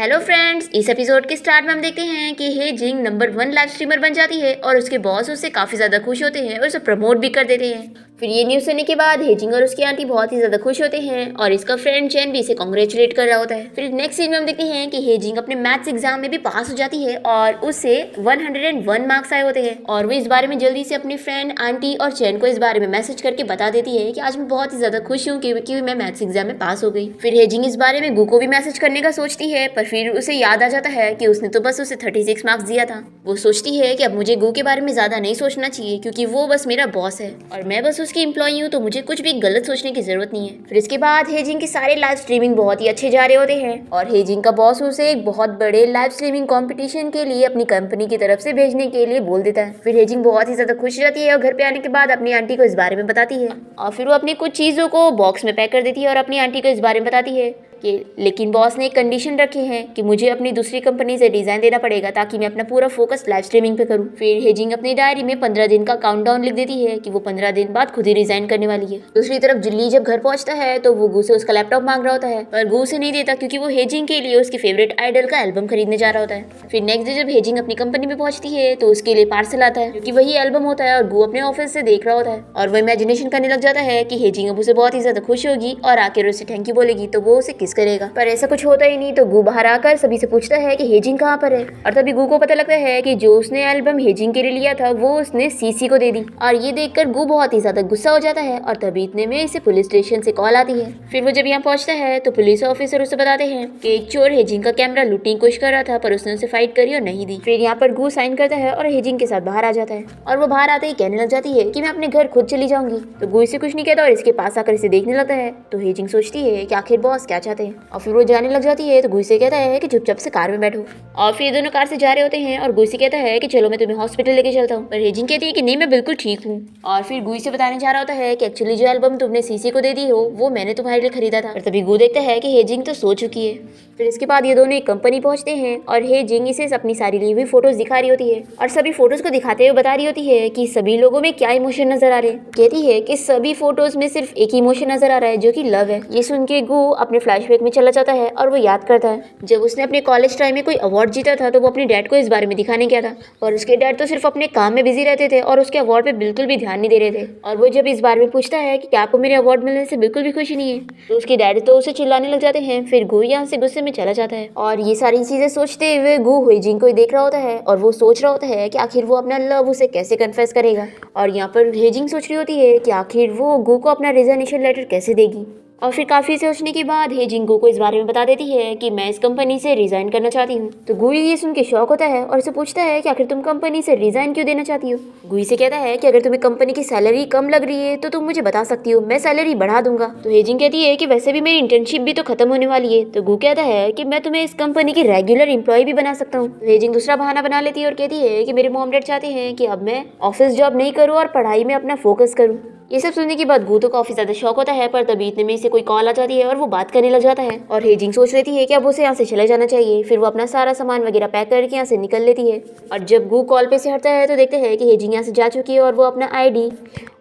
Hello friends, इस episode के start में हम देखते हैं कि हे जिंग नंबर 1 लाइव स्ट्रीमर बन जाती है और उसके बॉस उससे काफी ज्यादा खुश होते हैं और उसे प्रमोट भी कर देते हैं। फिर ये न्यूज सुनने के बाद हे जिंग और उसकी आंटी बहुत ही ज्यादा खुश होते हैं और इसका फ्रेंड चैन भी इसे कांग्रेचुलेट कर रहा होता है। फिर नेक्स्ट सीन में हम देखते हैं कि हे जिंग अपने मैथ्स एग्जाम में भी पास हो जाती है और उससे 101 मार्क्स आए होते हैं और वो इस बारे में जल्दी से अपनी फ्रेंड आंटी और चैन को इस बारे में मैसेज करके बता देती है कि आज मैं बहुत ही ज्यादा खुश हूँ क्योंकि मैं मैथ्स एग्जाम में पास हो गई। फिर हे जिंग इस बारे में गू को भी मैसेज करने का सोचती है, पर फिर उसे याद आ जाता है कि उसने तो बस उसे 36 मार्क्स दिया था। वो सोचती है कि अब मुझे गू के बारे में ज्यादा नहीं सोचना चाहिए क्योंकि वो बस मेरा बॉस है और मैं बस उसकी एम्प्लॉई हूँ, तो मुझे कुछ भी गलत सोचने की जरूरत नहीं है। फिर इसके बाद हे जिंग के सारे लाइव स्ट्रीमिंग बहुत ही अच्छे जा रहे होते हैं और हे जिंग का बॉस उसे एक बहुत बड़े लाइव स्ट्रीमिंग कंपटीशन के लिए अपनी कंपनी की तरफ से भेजने के लिए बोल देता है। फिर हे जिंग बहुत ही ज्यादा खुश रहती है और घर पे आने के बाद अपनी आंटी को इस बारे में बताती है और फिर वो अपनी कुछ चीजों को बॉक्स में पैक कर देती है और अपनी आंटी को इस बारे में बताती है कि लेकिन बॉस ने एक कंडीशन रखी है कि मुझे अपनी दूसरी कंपनी से रिजाइन देना पड़ेगा ताकि मैं अपना पूरा फोकस लाइव स्ट्रीमिंग पे करूं। फिर हे जिंग अपनी डायरी में 15 दिन का काउंटडाउन लिख देती है कि वो 15 दिन बाद खुद ही रिजाइन करने वाली है। दूसरी तरफ जिल्ली जब घर पहुंचता है तो वो गू से उसका लैपटॉप मांग रहा होता है, पर गू उसे नहीं देता क्योंकि वो हे जिंग के लिए उसके फेवरेट आइडल का एल्बम खरीदने जा रहा होता है। फिर नेक्स्ट डे जब हे जिंग अपनी कंपनी में पहुंचती है तो उसके लिए पार्सल आता है क्योंकि वही एल्बम होता है और गू अपने ऑफिस से देख रहा होता है और वो इमेजिनेशन करने लग जाता है कि हे जिंग अब उसे बहुत ही ज्यादा खुश होगी और आकर उसे थैंक यू बोलेगी तो वो उसे किस करेगा, पर ऐसा कुछ होता ही नहीं। तो गू बाहर आकर सभी से पूछता है कि हे जिंग कहाँ पर है और तभी गू को पता लगता है कि जो उसने एल्बम हे जिंग के लिए लिया था वो उसने सीसी को दे दी और ये देखकर गू बहुत ही ज्यादा गुस्सा हो जाता है और तभी इतने में इसे पुलिस स्टेशन से कॉल आती है। फिर वो जब यहाँ पहुंचता है तो पुलिस ऑफिसर उसे बताते हैं कि एक चोर हे जिंग का कैमरा लूटने की कोशिश कर रहा था पर उसने उसे फाइट करी और नहीं दी। फिर यहाँ पर गू साइन करता है और हे जिंग के साथ बाहर आ जाता है और वो बाहर आते ही कहने लग जाती है कि मैं अपने घर खुद चली जाऊंगी। तो गू इसे कुछ नहीं कहता और इसके पास आकर इसे देखने लगता है। तो हे जिंग सोचती है कि आखिर बॉस क्या चाहते हैं और फिर वो जाने लग जाती है। तो गू से कहता है कि चुपचाप से कार में बैठो और फिर दोनों कार से जा रहे होते हैं और गुई से कहता है कि चलो मैं तुम्हें हॉस्पिटल लेके चलता हूँ, पर हे जिंग कहती है कि नहीं मैं बिल्कुल ठीक हूँ और फिर गुई से बताने जा रहा होता है कि एक्चुअली जो एल्बम तुमने सीसी को दे दी हो वो मैंने तुम्हारे लिए खरीदा था। और तभी गू देखता है कि हे जिंग तो सो चुकी है। फिर इसके बाद ये दोनों एक कंपनी पहुंचते हैं और हे जिंग इसे अपनी सारी ली हुई फोटोज दिखा रही होती है और सभी फोटोज को दिखाते हुए बता रही होती है कि सभी लोगों में क्या इमोशन नजर आ रहे हैं। कहती है कि सभी फोटोज में सिर्फ एक इमोशन नजर आ रहा है जो कि लव है। ये सुन के गू अपने फ्लैशबैक में चला जाता है और वो याद करता है जब उसने अपने कॉलेज टाइम में कोई अवार्ड जीता था तो वो अपने डैड को इस बारे में दिखाने गया था और उसके डैड तो सिर्फ अपने काम में बिजी रहते थे और उसके अवार्ड पे बिल्कुल भी ध्यान नहीं दे रहे थे। और वो जब इस बारे में पूछता है कि क्या आपको मेरे अवार्ड मिलने से बिल्कुल भी खुशी नहीं है तो उसके डैड तो उसे चिल्लाने लग जाते हैं। फिर गू यहाँ से गुस्से में चला जाता है और ये सारी चीजें सोचते हुए गू हे जिंग को देख रहा होता है और वो सोच रहा होता है कि आखिर वो अपना लव उसे कैसे कन्फेस करेगा। और यहाँ पर हे जिंग सोच रही होती है कि आखिर वो गू को अपना रिजाइनेशन लेटर कैसे देगी। और फिर काफी सोचने के बाद हे जिंग गू को इस बारे में बता देती है कि मैं इस कंपनी से रिजाइन करना चाहती हूँ। तो गू ये सुन के शॉक होता है और उसे पूछता है कि आखिर तुम कंपनी से रिजाइन क्यों देना चाहती हो। गू से कहता है कि अगर तुम्हें कंपनी की सैलरी कम लग रही है तो तुम मुझे बता सकती हो, मैं सैलरी बढ़ा दूंगा। तो हे जिंग कहती है कि वैसे भी मेरी इंटर्नशिप भी तो खत्म होने वाली है। तो गू कहता है कि मैं तुम्हें इस कंपनी की रेगुलर एम्प्लॉय भी बना सकता हूँ। हे जिंग दूसरा बहाना बना लेती है और कहती है कि मेरे मॉम डैड चाहते हैं कि अब मैं ऑफिस जॉब नहीं करूँ और पढ़ाई में अपना फोकस करूँ। ये सब सुनने के बाद गू तो काफी ज्यादा शॉक होता है, पर तभी इतने में इसे कोई कॉल आ जाती है और वो बात करने लग जाता है और हे जिंग सोच लेती है कि अब उसे यहाँ से चले जाना चाहिए। फिर वो अपना सारा सामान वगैरह पैक करके यहाँ से निकल लेती है और जब गू कॉल पे से हटता है तो देखते हैं कि हे जिंग यहाँ से जा चुकी है और वो अपना आईडी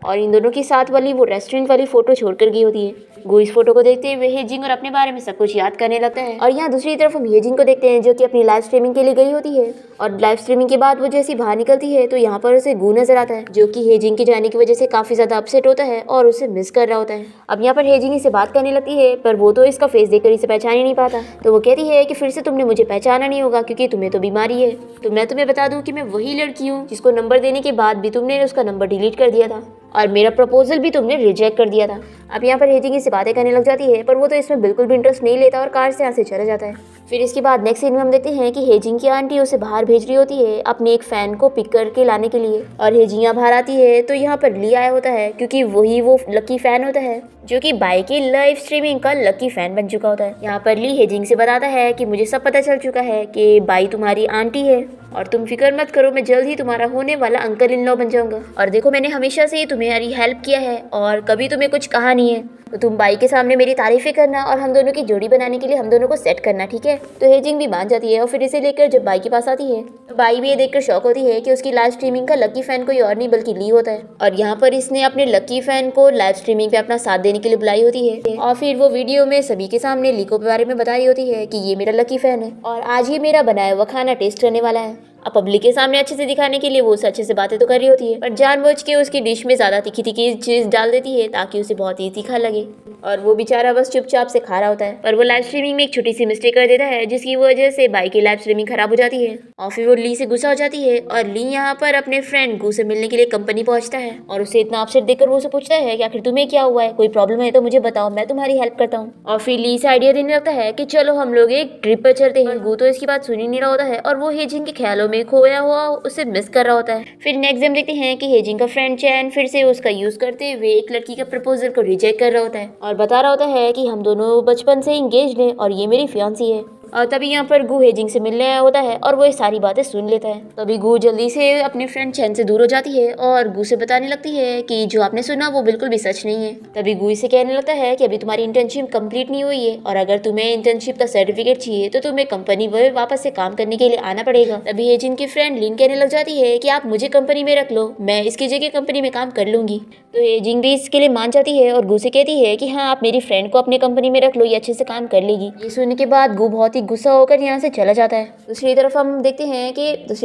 और इन दोनों के साथ वाली वो रेस्टोरेंट वाली फोटो छोड़कर गई होती है। गू इस फोटो को देखते हुए हे जिंग और अपने बारे में सब कुछ याद करने लगता है और यहाँ दूसरी तरफ हम हे जिंग को देखते हैं जो कि अपनी लाइव स्ट्रीमिंग के लिए गई होती है और लाइव स्ट्रीमिंग के बाद वो जैसी बाहर निकलती है तो यहाँ पर उसे गू नजर आता है जो कि हे जिंग के जाने की वजह से काफी ज्यादा अपसेट होता है और उसे मिस कर रहा होता है। अब यहाँ पर हे जिंग इसे बात करने लगती है पर वो तो इसका फेस देखकर इसे पहचान ही नहीं पाता। तो वो कहती है कि फिर से तुमने मुझे पहचाना नहीं होगा क्योंकि तुम्हें तो बीमारी है। तो मैं तुम्हें बता दूं कि मैं वही लड़की हूँ जिसको नंबर देने के बाद भी तुमने उसका नंबर डिलीट कर दिया था और मेरा प्रपोजल भी तुमने रिजेक्ट कर दिया था। अब यहाँ पर हे जिंग इससे बातें करने लग जाती है पर वो तो इसमें बिल्कुल भी इंटरेस्ट नहीं लेता और कार से यहाँ से चला जाता है। फिर इसके बाद नेक्स्ट सीन में हम देखते हैं कि हे जिंग की आंटी उसे बाहर भेज रही होती है अपने एक फैन को पिक करके लाने के लिए और हे जिंग यहाँ बाहर आती है तो यहाँ पर ली आया होता है क्योंकि वही वो लकी फैन होता है जो कि बाई की लाइव स्ट्रीमिंग का लकी फैन बन चुका होता है। यहाँ पर ली हे जिंग से बताता है कि मुझे सब पता चल चुका है कि बाई तुम्हारी आंटी है और तुम फिक्र मत करो, मैं जल्द ही तुम्हारा होने वाला अंकल इन लॉ बन जाऊंगा और देखो मैंने हमेशा से तुम्हारी हेल्प किया है और कभी तुम्हें कुछ कहा नहीं है तो तुम बाई के सामने मेरी तारीफें करना और हम दोनों की जोड़ी बनाने के लिए हम दोनों को सेट करना, ठीक है। तो हेजिंग भी मान जाती है और फिर इसे लेकर जब बाई के पास आती है तो बाई भी ये देखकर शॉक होती है कि उसकी लाइव स्ट्रीमिंग का लकी फैन कोई और नहीं बल्कि ली होता है। और यहाँ पर इसने अपने लकी फैन को लाइव स्ट्रीमिंग पे अपना साथ देने के लिए बुलाई होती है और फिर वो वीडियो में सभी के सामने ली के बारे में बता रही होती है कि ये मेरा लकी फैन है और आज ही मेरा बनाया हुआ खाना टेस्ट करने वाला है। अब पब्लिक के सामने अच्छे से दिखाने के लिए वो उसे अच्छे से बातें तो कर रही होती है, पर जानबूझ के उसकी डिश में ज्यादा तीखी तीखी चीज डाल देती है ताकि उसे बहुत ही तीखा लगे और वो बेचारा बस चुपचाप से खा रहा होता है। पर वो लाइव स्ट्रीमिंग में एक छोटी सी मिस्टेक कर देता है जिसकी वजह से बाई की लाइव स्ट्रीमिंग खराब हो जाती है और फिर वो ली से गुस्सा हो जाती है और ली यहाँ पर अपने फ्रेंड गू से मिलने के लिए कंपनी पहुंचता है और उसे इतना अपसेट देखकर वो उसे पूछता है कि आखिर तुम्हें क्या हुआ है, कोई प्रॉब्लम है तो मुझे बताओ, मैं तुम्हारी हेल्प करता हूँ। और फिर ली से आइडिया देने लगता है कि चलो हम लोग एक ट्रिप पर चलते हैं। गू तो इसकी बात सुन ही नहीं रहा होता है और वो हेजिंग के ख्यालों में खोया हुआ उसे मिस कर रहा होता है। फिर नेक्स्ट हम देखते हैं कि हेजिंग का फ्रेंड चैन फिर से उसका यूज करते हुए एक लड़की का प्रपोजल को रिजेक्ट कर रहा होता है और बता रहा होता है कि हम दोनों बचपन से इंगेज्ड हैं और ये मेरी फियांसी है। और तभी यहाँ पर गू हेजिंग से मिलने आया होता है और वो ये सारी बातें सुन लेता है। तभी गू जल्दी से अपने फ्रेंड चैन से दूर हो जाती है और गू से बताने लगती है कि जो आपने सुना वो बिल्कुल भी सच नहीं है। तभी गू इसे कहने लगता है कि अभी तुम्हारी इंटर्नशिप कंप्लीट नहीं हुई है और अगर तुम्हें इंटर्नशिप का सर्टिफिकेट चाहिए तो तुम्हें कंपनी में वापस से काम करने के लिए आना पड़ेगा। तभी हेजिंग की फ्रेंड लिन कहने लग जाती है कि आप मुझे कंपनी में रख लो, मैं इसकी जगह कंपनी में काम कर लूंगी। तो हेजिंग भी इसके लिए मान जाती है और गू से कहती है कि हाँ आप मेरी फ्रेंड को अपने कंपनी में रख लो, ये अच्छे से काम कर लेगी। ये सुनने के बाद गू बहुत ही गुस्सा होकर यहाँ से चला जाता है। दूसरी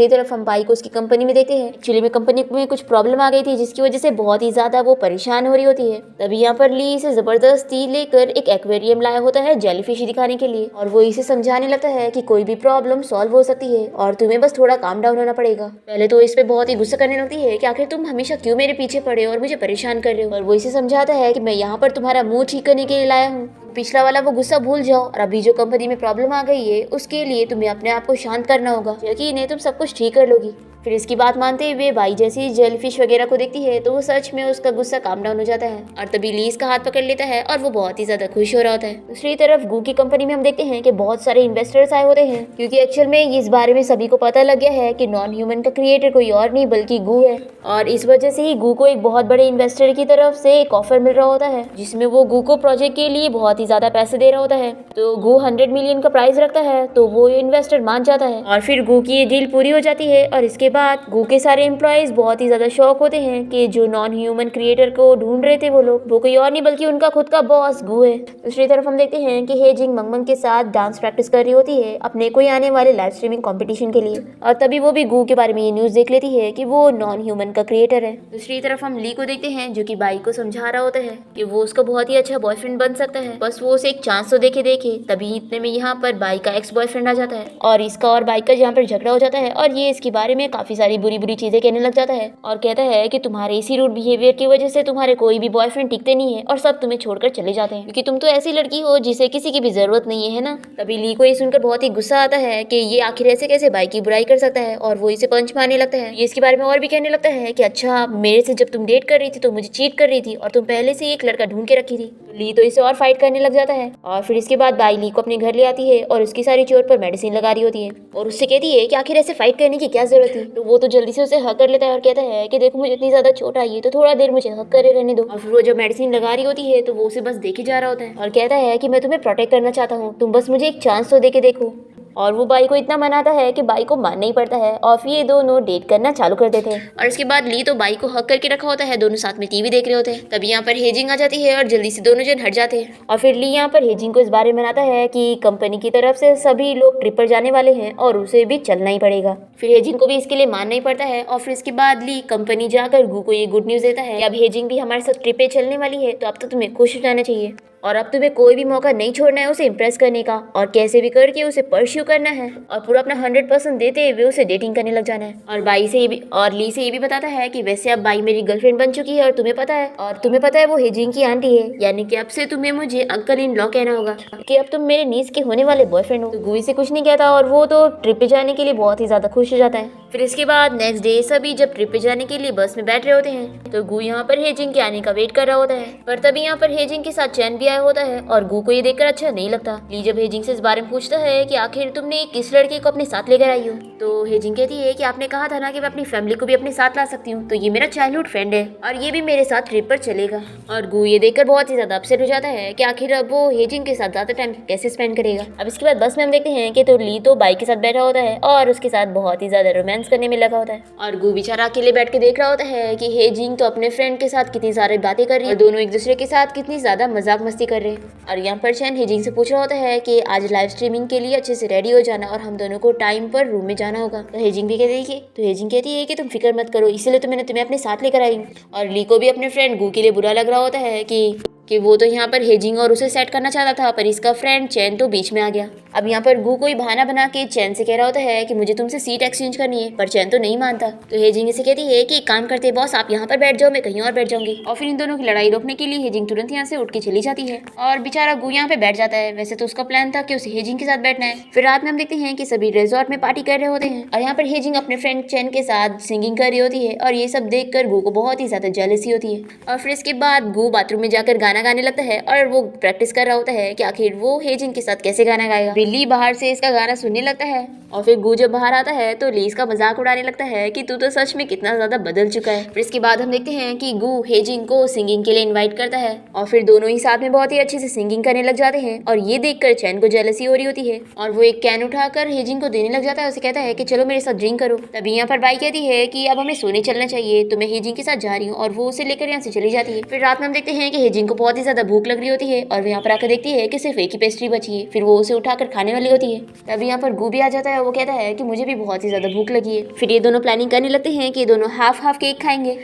तरफ हम बाई को उसकी कंपनी में देखते हैं। एक्चुअली में कंपनी में कुछ प्रॉब्लम आ गई थी जिसकी वजह से बहुत ही ज्यादा वो परेशान हो रही होती है। तभी यहाँ पर ली इसे जबरदस्ती लेकर एक एक्वेरियम लाया होता है जेलीफिश दिखाने के लिए और वो इसे समझाने लगता है कि कोई भी प्रॉब्लम सॉल्व हो सकती है और तुम्हें बस थोड़ा काम डाउन होना पड़ेगा। पहले तो इस पे बहुत ही गुस्सा करने लगती है कि आखिर तुम हमेशा क्यों मेरे पीछे पड़े और मुझे परेशान कर रहे हो। और वो इसे समझाता है कि मैं यहाँ पर तुम्हारा मुंह ठीक करने के लिए लाया हूँ, पिछला वाला वो गुस्सा भूल जाओ और अभी जो कंपनी में प्रॉब्लम आ गई है उसके लिए तुम्हें अपने आप को शांत करना होगा, यकीन है तुम सब कुछ ठीक कर लोगी। फिर इसकी बात मानते हुए बाई जैसी जेलीफिश वगैरह को देखती है तो वो सच में उसका गुस्सा काम डाउन हो जाता है और तभी ली इसका हाथ पकड़ लेता है और वो बहुत ही ज्यादा खुश हो रहा होता है। दूसरी तरफ गू की कंपनी में हम देखते हैं कि बहुत सारे इन्वेस्टर्स आए होते हैं क्योंकि एक्चुअल में इस बारे में सभी को पता लग गया है कि नॉन ह्यूमन का क्रिएटर कोई और नहीं बल्कि गू है और इस वजह से ही गू को एक बहुत बड़े इन्वेस्टर की तरफ से एक ऑफर मिल रहा होता है जिसमें वो गू को प्रोजेक्ट के लिए बहुत ही ज्यादा पैसे दे रहा होता है। तो गू 100 मिलियन का प्राइस रखता है तो वो इन्वेस्टर मान जाता है और फिर गू की ये डील पूरी हो जाती है और इसके बाद गू के सारे एम्प्लॉयज बहुत ही ज्यादा शॉक होते हैं कि जो नॉन ह्यूमन क्रिएटर को ढूंढ रहे थे वो कोई और नहीं बल्कि उनका खुद का बॉस गू है। दूसरी तरफ हम देखते हैं कि हेजिंग मंगमंग के साथ डांस प्रैक्टिस कर रही होती है अपने कोई आने वाले लाइव स्ट्रीमिंग कंपटीशन के लिए और तभी वो भी गू के बारे में ये न्यूज देख लेती है कि वो नॉन ह्यूमन का क्रिएटर है। दूसरी तरफ हम ली को देखते हैं जो कि बाई को समझा रहा होता है कि वो उसका बहुत ही अच्छा बॉयफ्रेंड बन सकता है, बस वो उसे एक चांस तो देखे। तभी इतने में यहाँ पर बाई का एक्स बॉयफ्रेंड आ जाता है और इसका और बाई का यहाँ पर झगड़ा हो जाता है और ये इसके बारे में काफी सारी बुरी बुरी चीजें कहने लग जाता है और कहता है कि तुम्हारे इसी रूड बिहेवियर की वजह से तुम्हारे कोई भी बॉयफ्रेंड टिकते नहीं है और सब तुम्हें छोड़कर चले जाते हैं क्योंकि तुम तो ऐसी लड़की हो जिसे किसी की भी जरूरत नहीं है ना। तभी ली को ये सुनकर बहुत ही गुस्सा आता है कि ये आखिर ऐसे कैसे बाई की बुराई कर सकता है और वो इसे पंच मारने लगता है। ये इसके बारे में और भी कहने लगता है कि अच्छा मेरे से जब तुम डेट कर रही थी तो मुझे चीट कर रही थी और तुम पहले से एक लड़का ढूंढ के रखी थी। ली तो इसे और फाइट करने लग जाता है और फिर इसके बाद बाई ली को अपने घर ले आती है और उसकी सारी चोट पर मेडिसिन लगा रही होती है और उससे कहती है कि आखिर ऐसे फाइट करने की क्या जरूरत थी। तो वो तो जल्दी से उसे हक कर लेता है और कहता है कि देखो मुझे इतनी ज्यादा चोट आई है तो थोड़ा देर मुझे हक करे रहने दो। और फिर वो जब मेडिसिन लगा रही होती है तो वो उसे बस देखे जा रहा होता है और कहता है कि मैं तुम्हें प्रोटेक्ट करना चाहता हूँ, तुम बस मुझे एक चांस तो देके देखो। और वो बाई को इतना मनाता है कि बाई को मानना ही पड़ता है और फिर ये दोनों डेट करना चालू कर देते हैं। और इसके बाद ली तो बाई को हक करके रखा होता है, दोनों साथ में टीवी देख रहे होते हैं। तभी यहाँ पर हेजिंग आ जाती है और जल्दी से दोनों जन हट जाते हैं और फिर ली यहाँ पर हेजिंग को इस बारे में मनाता है कि कंपनी की तरफ से सभी लोग ट्रिप पर जाने वाले हैं और उसे भी चलना ही पड़ेगा। फिर हेजिंग को भी इसके लिए मानना ही पड़ता है और फिर इसके बाद ली कंपनी जाकर गू को ये गुड न्यूज देता है कि अब हेजिंग भी हमारे साथ ट्रिप पे चलने वाली है तो अब तो तुम्हें खुश हो जाना चाहिए और अब तुम्हें कोई भी मौका नहीं छोड़ना है उसे इम्प्रेस करने का और कैसे भी करके उसे परस्यू करना है और पूरा अपना 100% देते हुए उसे डेटिंग करने लग जाना है। और ली से ये भी बताता है कि वैसे अब बाई मेरी गर्लफ्रेंड बन चुकी है और तुम्हें पता है वो हेजिंग की आंटी है, यानी कि अब से तुम्हें मुझे अंकल इन लॉ कहना होगा कि अब तुम मेरे नीस के होने वाले बॉयफ्रेंड हो। तो गू से कुछ नहीं कहता और वो तो ट्रिप पे जाने के लिए बहुत ही ज्यादा खुश हो जाता है। फिर इसके बाद नेक्स्ट डे सभी जब ट्रिप पे जाने के लिए बस में बैठ रहे होते हैं तो गू यहाँ पर हेजिंग के आने का वेट कर रहा होता है। पर तभी यहाँ पर हेजिंग के साथ चैन भी आया होता है और गू को ये देखकर अच्छा नहीं लगता। ली जब हेजिंग से इस बारे में पूछता है कि आखिर तुमने किस लड़के को अपने साथ लेकर आई हो, तो हेजिंग कहती है कि आपने कहा था ना कि मैं अपनी फैमिली को भी अपने साथ ला सकती हूँ, तो ये मेरा चाइल्डहुड फ्रेंड है और ये भी मेरे साथ ट्रिप पर चलेगा। और गू ये देखकर बहुत ही ज्यादा अपसेट हो जाता है कि आखिर अब वो हेजिंग के साथ ज्यादा टाइम कैसे स्पेंड करेगा। अब इसके बाद बस में हम देखते हैं कि तो ली तो बाइक के साथ बैठा होता है और उसके साथ बहुत ही ज्यादा रोमांस करने में लगा होता है और गू बेचारा अकेले बैठ के देख रहा होता है कि हेजिंग तो अपने फ्रेंड के साथ कितनी सारी बातें कर रही है, दोनों एक दूसरे के साथ कितनी ज्यादा मजाक मस्ती कर रहे हैं। और यहाँ पर चैन हेजिंग से पूछ रहा होता है कि आज लाइव स्ट्रीमिंग के लिए अच्छे से रेडी हो जाना और हम दोनों को टाइम पर रूम में जाना होगा। तो हेजिंग भी कहती है कि तुम फिक्र मत करो, इसीलिए तो मैंने तुम्हें अपने साथ लेकर आई हूँ। और ली को भी अपने फ्रेंड गू के लिए बुरा लग रहा होता है कि वो तो यहाँ पर हेजिंग और उसे सेट करना चाहता था, पर इसका फ्रेंड चैन तो बीच में आ गया। अब यहाँ पर गू कोई बहाना बना के चैन से कह रहा होता है कि मुझे तुमसे सीट एक्सचेंज करनी है, पर चैन तो नहीं मानता। तो हेजिंग इसे कहती है कि एक काम करते बॉस, आप यहाँ पर बैठ जाओ, मैं कहीं और बैठ जाऊंगी। और फिर इन दोनों की लड़ाई रोकने के लिए हेजिंग तुरंत यहाँ से उठ के चली जाती है और बेचारा गू यहाँ पे बैठ जाता है। वैसे तो उसका प्लान था कि उसे हेजिंग के साथ बैठना है। फिर रात में हम देखते हैं कि सभी रिजॉर्ट में पार्टी कर रहे होते हैं और यहाँ पर हेजिंग अपने फ्रेंड चैन के साथ सिंगिंग कर रही होती है और ये सब देखकर गू को बहुत ही ज्यादा जेलसी होती है। और फिर इसके बाद गू बाथरूम में जाकर गाना गाने लगता है और वो प्रैक्टिस कर रहा होता है कि आखिर वो हेजिंग के साथ कैसे गाना गाएगा। बिल्ली बाहर से इसका गाना सुनने लगता है और फिर गू जब बाहर आता है तो ली इसका मजाक उड़ाने लगता है कि तू तो सच में कितना ज्यादा बदल चुका है। फिर इसके बाद हम देखते हैं कि गू हेजिंग को सिंगिंग के लिए इनवाइट करता है और फिर दोनों ही साथ में बहुत ही अच्छे से सिंगिंग करने लग जाते हैं और ये देखकर चैन को जेलसी हो रही होती है और वो एक कैन उठाकर हेजिंग को देने लग जाता है। उसे कहता है कि चलो मेरे साथ ड्रिंक करो। तभी यहाँ पर बाई कहती है कि अब हमें सोने चलना चाहिए, तो मैं हेजिंग के साथ जा रही हूँ और वो उसे लेकर यहाँ से चली जाती है। फिर रात में हम देखते हैं कि हेजिंग को बहुत ही ज्यादा भूख लग रही होती है और वो यहाँ पर आकर देखती है कि सिर्फ एक ही पेस्ट्री बची है। फिर वो उसे उठाकर खाने वाली होती है। तभी यहाँ पर गू भी आ जाता है और वो कहता है कि मुझे भी बहुत ही ज्यादा भूख लगी है। फिर ये दोनों प्लानिंग करने लगते हैं कि दोनों हाफ केक खाएंगे।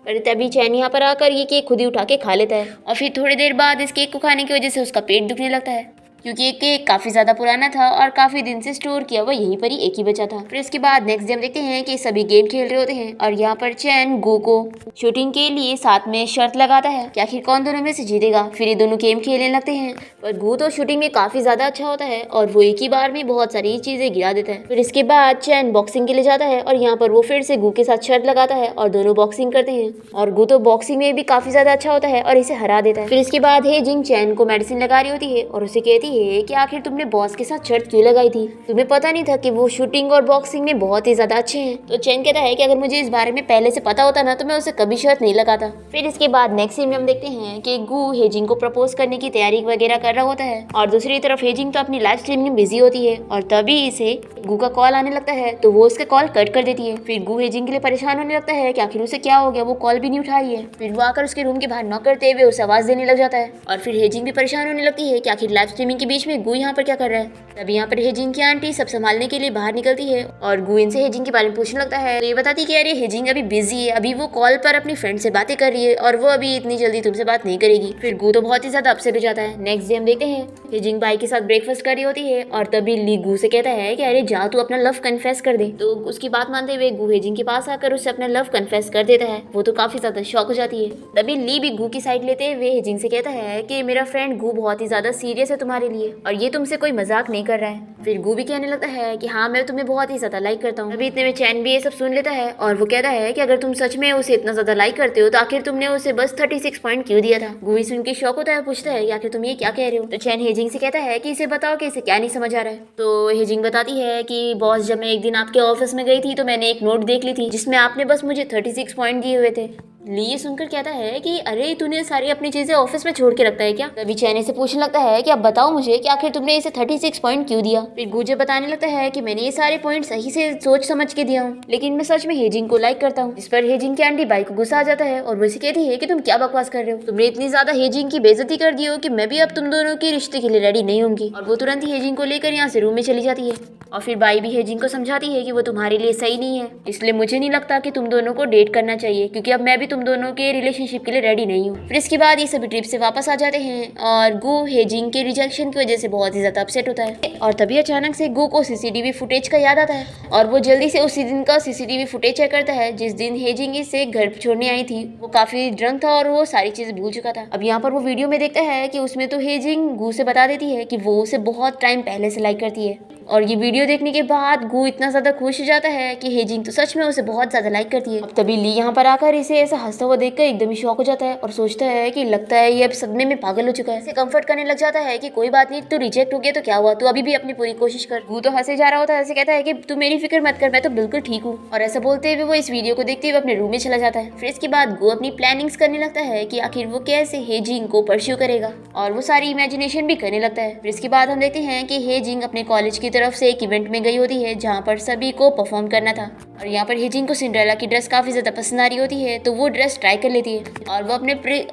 पर तभी चैन यहाँ पर आकर ये केक खुद ही उठा के खा लेता है और फिर थोड़ी देर बाद इस केक को खाने की वजह से उसका पेट दुखने लगता है क्योंकि ये केक काफी ज्यादा पुराना था और काफी दिन से स्टोर किया हुआ यहीं पर ही एक ही बचा था। फिर इसके बाद नेक्स्ट डे हम देखते हैं कि सभी गेम खेल रहे होते हैं और यहाँ पर चैन गू को शूटिंग के लिए साथ में शर्त लगाता है कि आखिर कौन दोनों में से जीतेगा। फिर ये दोनों गेम खेलने लगते हैं पर गू तो शूटिंग में काफी ज्यादा अच्छा होता है और वो एक ही बार में बहुत सारी चीजें गिरा देता है। फिर इसके बाद चैन बॉक्सिंग के लिए जाता है और यहाँ पर वो फिर से गू के साथ शर्त लगाता है और दोनों बॉक्सिंग करते हैं और गू तो बॉक्सिंग में भी काफी ज्यादा अच्छा होता है और इसे हरा देता है। फिर इसके बाद हेजिंग चैन को मेडिसिन लगा रही होती है और उसे कहती है कि आखिर तुमने बॉस के साथ शर्त क्यों लगाई थी, तुम्हें पता नहीं था कि वो शूटिंग और बॉक्सिंग में बहुत ही ज्यादा अच्छे हैं। तो चैन कहता है कि अगर मुझे इस बारे में पहले से पता होता ना तो मैं उसे कभी शर्त नहीं लगाता। फिर इसके बाद नेक्स्ट सीन में हम देखते हैं कि गू हेजिंग को प्रपोज करने की तैयारी वगैरह कर रहा होता है और दूसरी तरफ हेजिंग तो अपनी लाइव स्ट्रीमिंग में बिजी होती है और तभी इसे गू का कॉल आने लगता है तो वो उसका कॉल कट कर देती है। फिर गू हेजिंग के लिए परेशान होने लगता है कि आखिर उसे क्या हो गया, वो कॉल भी नहीं उठा रही है। फिर वो आकर उसके रूम के बाहर नॉक करते हुए उसे आवाज देने लग जाता है और फिर हेजिंग भी परेशान होने लगती है कि आखिर लाइव स्ट्रीमिंग के बीच में गू यहाँ पर क्या कर रहा है। तभी यहाँ पर हेजिंग की आंटी सब संभालने के लिए बाहर निकलती है और गू इनसे हेजिंग के बारे में पूछने लगता है। तो ये बताती कि अरे हेजिंग अभी बिजी है, अभी वो कॉल पर अपनी फ्रेंड से बातें कर रही है और वो अभी इतनी जल्दी तुमसे बात नहीं करेगी। फिर गू तो बहुत ही ज्यादा अपसेट हो जाता है। नेक्स्ट डे हम देखते हैं हेजिंग बाई के साथ ब्रेकफास्ट कर रही होती है और तभी ली गू से कहता है कि अरे जा तू अपना लव कन्फेस कर दे। तो उसकी बात मानते हुए गू हेजिंग के पास आकर उससे अपना लव कन्फेस कर देता है। वो तो काफी ज्यादा शॉक हो जाती है। तभी ली भी गू की साइड लेते हुए हेजिंग से कहता है कि मेरा फ्रेंड गू बहुत ही ज्यादा सीरियस है तुम्हारे लिए और ये तुमसे कोई मजाक नहीं कर रहा है। फिर गू भी कहने लगता है कि हाँ मैं तुम्हें बहुत ही ज्यादा लाइक करता हूँ। अभी इतने में चैन भी ये सब सुन लेता है और वो कहता है कि अगर तुम सच में उसे इतना ज्यादा लाइक करते हो तो आखिर तुमने उसे बस 36 पॉइंट क्यों दिया था। गू सुन के शौक होता है, पूछता है कि आखिर तुम ये क्या कह रहे हो। तो चैन हेजिंग से कहता है कि इसे बताओ कि इसे क्या नहीं समझ आ रहा है। तो हेजिंग बताती है कि बॉस जब मैं एक दिन आपके ऑफिस में गई थी तो मैंने एक नोट देख ली थी जिसमें आपने बस मुझे 36 पॉइंट दिए हुए थे। ली ये सुनकर कहता है कि अरे तूने सारी अपनी चीजें ऑफिस में छोड़ के रखता है क्या। तभी चैन से पूछने लगता है कि अब बताओ मुझे कि आखिर तुमने इसे 36 पॉइंट क्यों दिया। फिर गुजे बताने लगता है कि मैंने ये सारे पॉइंट सही से सोच समझ के दिया हूँ, लेकिन मैं सच में हेजिंग को लाइक करता हूँ। इस पर हेजिंग की आंटी बाई को गुस्सा आ जाता है और वो इसे कहती है कि तुम क्या बकवास कर रहे हो, तुमने इतनी ज्यादा हेजिंग की बेइज्जती कर दी हो कि मैं भी अब तुम दोनों के रिश्ते के लिए रेडी नहीं होंगी। और वो तुरंत ही हेजिंग को लेकर यहाँ से रूम में चली जाती है और फिर बाई भी हेजिंग को समझाती है कि वो तुम्हारे लिए सही नहीं है, इसलिए मुझे नहीं लगता कि तुम दोनों को डेट करना चाहिए क्योंकि अब मैं भी तुम दोनों के रिलेशनशिप के लिए रेडी नहीं हूँ। फिर इसके बाद ये सभी ट्रिप से वापस आ जाते हैं और गू हेजिंग के रिजेक्शन की वजह से बहुत ही ज्यादा अपसेट होता है और तभी अचानक से गू को सीसीटीवी फुटेज का याद आता है और वो जल्दी से उसी दिन का सीसीटीवी फुटेज चेक करता है जिस दिन हेजिंग इसे घर छोड़ने आई थी। वो काफी ड्रंक था और वो सारी चीजें भूल चुका था। अब यहाँ पर वो वीडियो में देखता है कि उसमें तो हेजिंग गू से बता देती है कि वो उसे बहुत टाइम पहले से लाइक करती है और ये वीडियो देखने के बाद गू इतना ज्यादा खुश हो जाता है कि हेजिंग तो सच में उसे बहुत ज्यादा लाइक करती है। अब तभी ली यहाँ पर आकर इसे ऐसा हंसता हुआ देखकर एकदम ही शॉक हो जाता है और सोचता है कि लगता है ये अब सदमे में पागल हो चुका है। इसे कंफर्ट करने लग जाता है कि कोई बात नहीं, तू रिजेक्ट हो गया तो क्या हुआ, तू अभी भी अपनी पूरी कोशिश कर। गू तो हंसे जा रहा होता है, ऐसे कहता है कि तू मेरी फिक्र मत कर, मैं तो बिल्कुल ठीक हूँ। और ऐसा बोलते हुए वो इस वीडियो को देखते हुए अपने रूम में चला जाता है। फिर इसके बाद गू अपनी प्लानिंग्स करने लगता है कि आखिर वो कैसे हेजिंग को परस्यू करेगा और वो सारी इमेजिनेशन भी करने लगता है। फिर इसके बाद हम देखते हैं कि हेजिंग अपने कॉलेज की तरफ से एक इवेंट में गई होती है जहाँ पर सभी को परफॉर्म करना था और यहाँ पर हेजिंग को सिंड्रेला की ड्रेस काफी ज्यादा पसंद आ रही होती है, तो वो ड्रेस ट्राई कर लेती है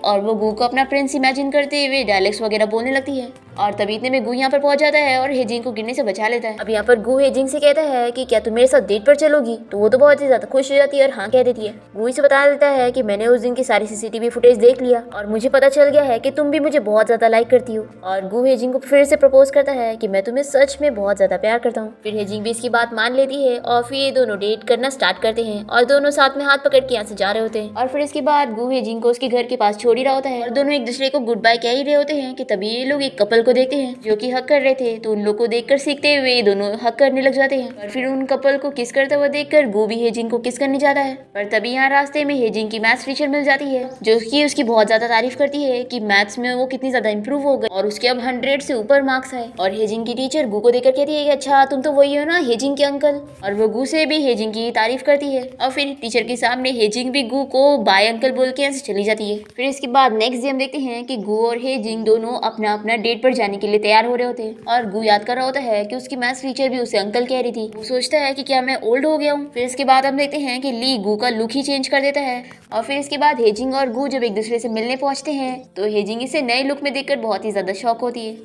और वो गू को अपना प्रिंस इमेजिन करते हुए डायलॉग्स वगैरह बोलने लगती है। और तभी इतने में गू यहाँ पर पहुंच जाता है और हेजिंग को गिरने से बचा लेता है। अब यहाँ पर गू हेजिंग से कहता है कि क्या तुम मेरे साथ डेट पर चलोगी, तो वो तो बहुत ही ज्यादा खुश हो जाती है और हाँ कह देती है। गू इसे बता देता है कि मैंने उस दिन की सारी सीसीटीवी फुटेज देख लिया और मुझे पता चल गया है कि तुम भी मुझे बहुत ज्यादा लाइक करती हो। और गू हेजिंग को फिर से प्रपोज करता है कि मैं तुम्हें सच में बहुत ज्यादा प्यार करता हूँ। फिर हेजिंग भी इसकी बात मान लेती है और फिर ये दोनों डेट करना स्टार्ट करते हैं और दोनों साथ में हाथ पकड़ के यहाँ से जा रहे होते हैं। और फिर इसके बाद गू हेजिंग को उसके घर के पास छोड़ ही रहा होता है और दोनों एक दूसरे को गुड बाय कह ही रहे होते हैं कि तभी ये लोग एक कपल को देखते हैं जो कि हक कर रहे थे, तो उन लोग को देखकर सीखते हुए ये दोनों हक करने लग जाते हैं। और फिर उन कपल को किस करते हुए देखकर गू भी हेजिंग को किस करने जाता है। पर तभी यहाँ रास्ते में हेजिंग की मैथ्स टीचर मिल जाती है जो कि उसकी बहुत ज्यादा तारीफ करती है कि मैथ्स में वो कितनी ज्यादा इंप्रूव हो गई और उसके अब 100 से ऊपर मार्क्स आए। और हेजिंग की टीचर गू को देखकर कहती है कि अच्छा तुम तो वही हो ना हेजिंग के अंकल, और वो गू से भी हेजिंग की तारीफ करती है। और फिर टीचर के सामने हेजिंग भी गू को बाय अंकल बोल के यहाँ से चली जाती है। फिर इसके बाद नेक्स्ट डे हम देखते हैं कि गू और हेजिंग दोनों अपना अपना डेट पर जाने के लिए तैयार हो रहे होते हैं और गू याद कर रहा होता है कि उसकी मैथ्स टीचर भी उसे अंकल कह रही थी। वो सोचता है कि क्या मैं ओल्ड हो गया हूँ। फिर इसके बाद हम देखते हैं कि ली गू का लुक ही चेंज कर देता है। और फिर इसके बाद हेजिंग और गू जब एक दूसरे से मिलने पहुंचते हैं तो हेजिंग इसे नए लुक में देखकर बहुत ही ज्यादा शॉक होती है।